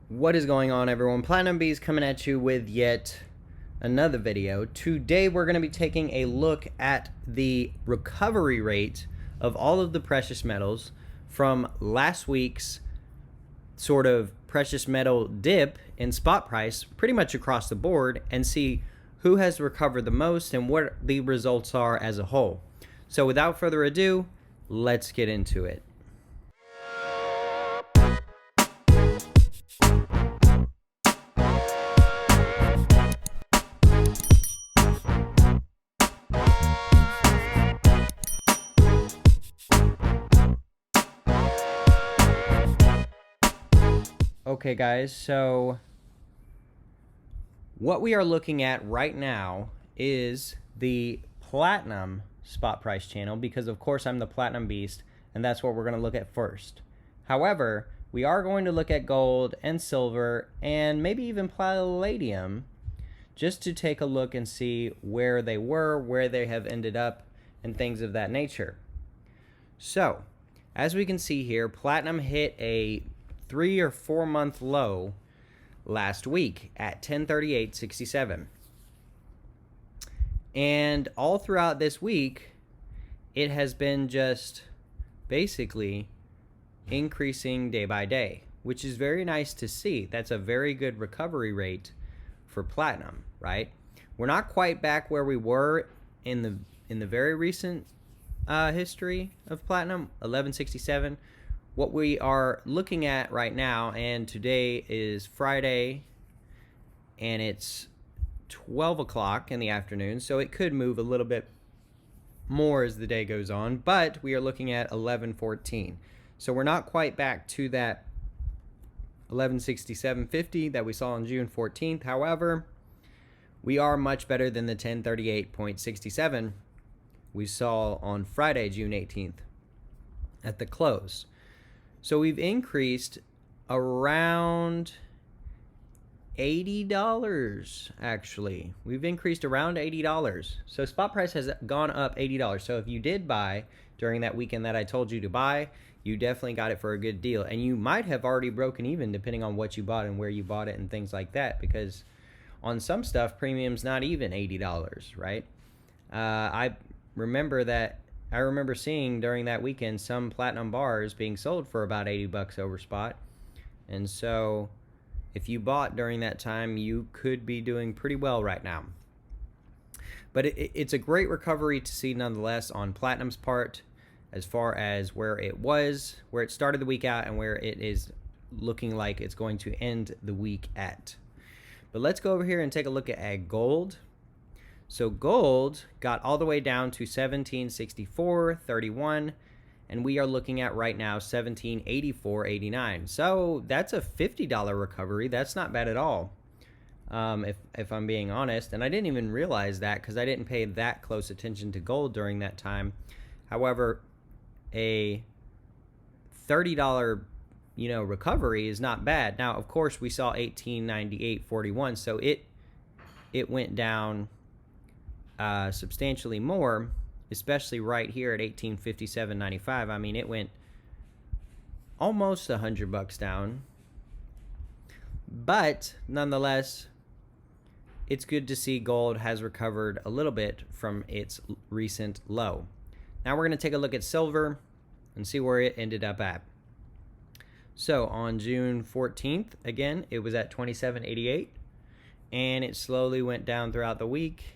What is going on, everyone? Platinum Bees coming at you with yet another video. Today we're going to be taking a look at the recovery rate of all of the precious metals from last week's sort of precious metal dip in spot price pretty much across the board, and see who has recovered the most and what the results are as a whole. So without further ado, let's get into it. Okay guys, so what we are looking at right now is the platinum spot price channel, because of course I'm the platinum beast and that's what we're going to look at first. However, we are going to look at gold and silver and maybe even palladium just to take a look and see where they were, where they have ended up, and things of that nature. So as we can see here, platinum hit a 3 or 4 month low last week at 1038.67, and all throughout this week it has been just basically increasing day by day, which is very nice to see. That's a very good recovery rate for platinum, right? We're not quite back where we were in the very recent history of platinum, 1167. What we are looking at right now, and today is Friday and it's 12 o'clock in the afternoon, so it could move a little bit more as the day goes on, but we are looking at 1114. So we're not quite back to that 1167.50 that we saw on June 14th. However, we are much better than the 1038.67 we saw on Friday, June 18th at the close. So we've increased around $80, actually. We've increased around $80. So spot price has gone up $80. So if you did buy during that weekend that I told you to buy, you definitely got it for a good deal. And you might have already broken even depending on what you bought and where you bought it and things like that, because on some stuff, premium's not even $80, right? I remember seeing during that weekend some platinum bars being sold for about $80 over spot. And so if you bought during that time, you could be doing pretty well right now. But it's a great recovery to see nonetheless on platinum's part, as far as where it was, where it started the week out, and where it is looking like it's going to end the week at. But let's go over here and take a look at gold. So gold got all the way down to 1764.31, and we are looking at right now 1784.89. So that's a $50 recovery. That's not bad at all, if I'm being honest. And I didn't even realize that because I didn't pay that close attention to gold during that time. However, a $30 recovery is not bad. Now, of course, we saw 1898.41, so it went down substantially more, especially right here at 1857.95. I mean, it went almost $100 down, but nonetheless, it's good to see gold has recovered a little bit from its recent low. Now we're going to take a look at silver and see where it ended up at. So on June 14th, again, it was at 27.88, and it slowly went down throughout the week,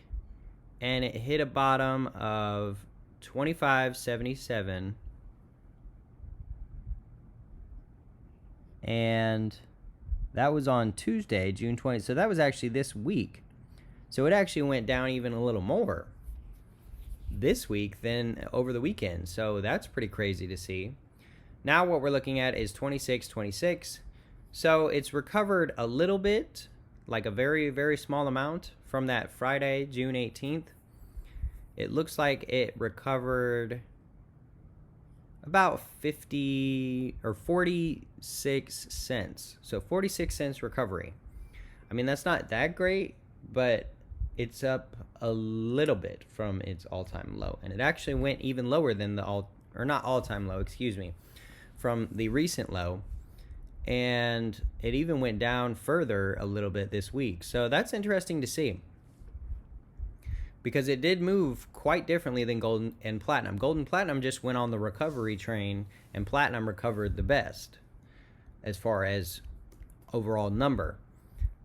and it hit a bottom of 25.77, and that was on Tuesday, June 20th. So that was actually this week. So it actually went down even a little more this week than over the weekend. So that's pretty crazy to see. Now what we're looking at is 26.26. So it's recovered a little bit, like a very, very small amount from that Friday, June 18th. It looks like it recovered about 50 or 46 cents. So 46 cents recovery. I mean, that's not that great, but it's up a little bit from its all-time low. And it actually went even lower than the not all-time low, excuse me, from the recent low and it even went down further a little bit this week. So that's interesting to see, because it did move quite differently than gold and platinum. Gold and platinum just went on the recovery train, and platinum recovered the best as far as overall number.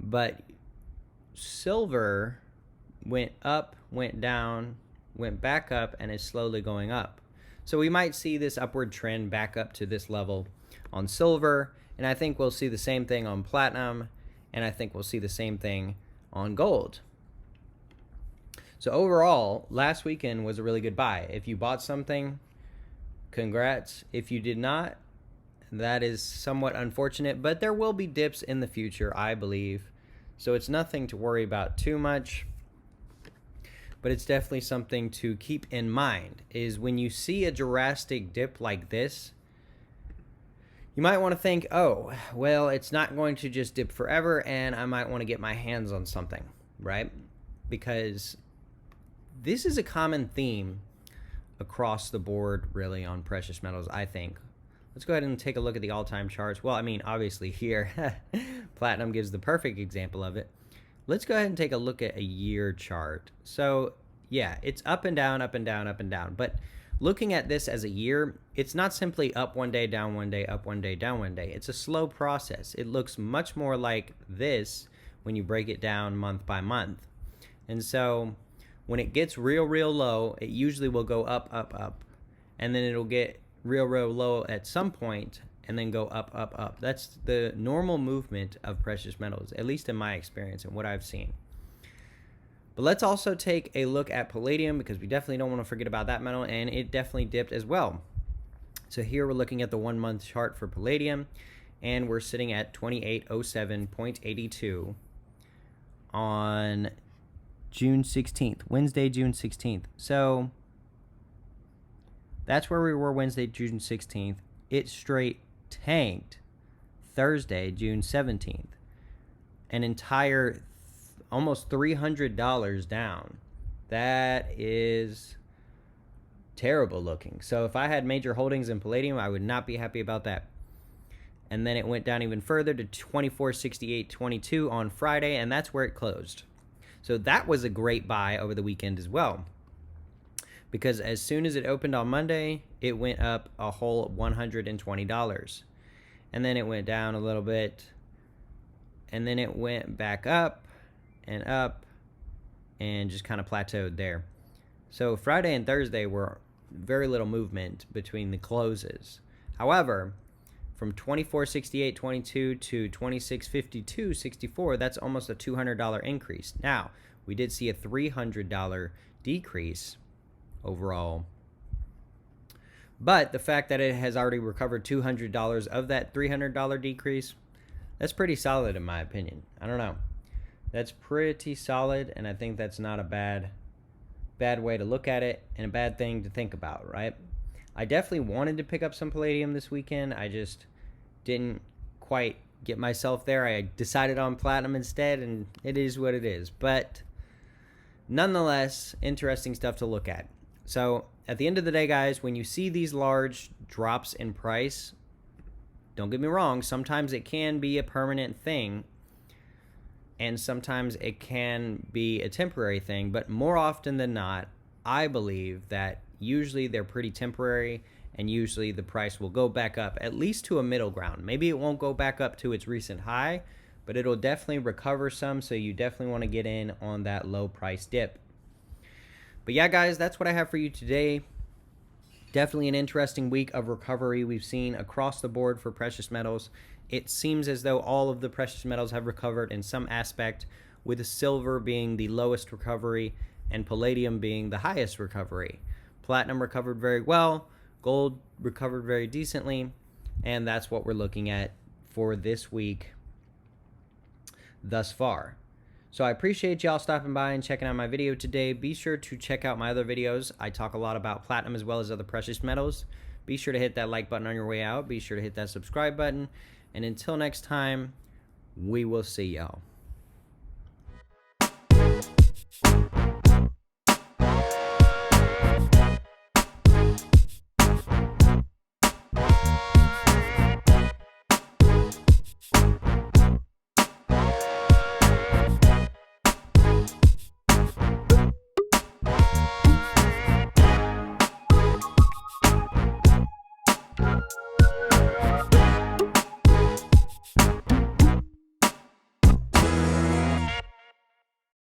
But silver went up, went down, went back up, and is slowly going up. So we might see this upward trend back up to this level on silver, and I think we'll see the same thing on platinum, and I think we'll see the same thing on gold. So overall, last weekend was a really good buy. If you bought something, congrats. If you did not, that is somewhat unfortunate, but there will be dips in the future, I believe. So it's nothing to worry about too much, but it's definitely something to keep in mind, is when you see a drastic dip like this, you might want to think, oh, well, it's not going to just dip forever, and I might want to get my hands on something, right? Because this is a common theme across the board, really, on precious metals, I think. Let's go ahead and take a look at the all-time charts. Well, I mean, obviously here, platinum gives the perfect example of it. Let's go ahead and take a look at a year chart. So, yeah, it's up and down, up and down, up and down. But looking at this as a year, it's not simply up one day, down one day, up one day, down one day. It's a slow process. It looks much more like this when you break it down month by month. And so when it gets real low, it usually will go up, up, up. And then it'll get real low at some point and then go up, up, up. That's the normal movement of precious metals, at least in my experience and what I've seen. But let's also take a look at palladium, because we definitely don't want to forget about that metal, and it definitely dipped as well. So here we're looking at the 1 month chart for palladium, and we're sitting at 2807.82 on June 16th, Wednesday, June 16th. So that's where we were Wednesday, June 16th. It straight tanked Thursday, June 17th. An entire almost $300 down. That is terrible looking. So if I had major holdings in palladium, I would not be happy about that. And then it went down even further to 2468.22 on Friday, and that's where it closed. So that was a great buy over the weekend as well, because as soon as it opened on Monday, it went up a whole $120. And then it went down a little bit, and then it went back up and just kind of plateaued there. So Friday and Thursday were very little movement between the closes. However, from 2468.22 to 2652.64, that's almost a $200 increase. Now, we did see a $300 decrease overall, but the fact that it has already recovered $200 of that $300 decrease, that's pretty solid in my opinion. I don't know. That's pretty solid, and I think that's not a bad way to look at it and a bad thing to think about, right? I definitely wanted to pick up some palladium this weekend. I just didn't quite get myself there. I decided on platinum instead, and it is what it is. But nonetheless, interesting stuff to look at. So at the end of the day, guys, when you see these large drops in price, don't get me wrong, sometimes it can be a permanent thing, and sometimes it can be a temporary thing, but more often than not, I believe that usually they're pretty temporary, and usually the price will go back up, at least to a middle ground. Maybe it won't go back up to its recent high, but it'll definitely recover some, so you definitely want to get in on that low price dip. But yeah, guys, that's what I have for you today. Definitely an interesting week of recovery we've seen across the board for precious metals. It seems as though all of the precious metals have recovered in some aspect, with silver being the lowest recovery and palladium being the highest recovery. Platinum recovered very well, gold recovered very decently, and that's what we're looking at for this week thus far. So I appreciate y'all stopping by and checking out my video today. Be sure to check out my other videos. I talk a lot about platinum as well as other precious metals. Be sure to hit that like button on your way out. Be sure to hit that subscribe button. And until next time, we will see y'all.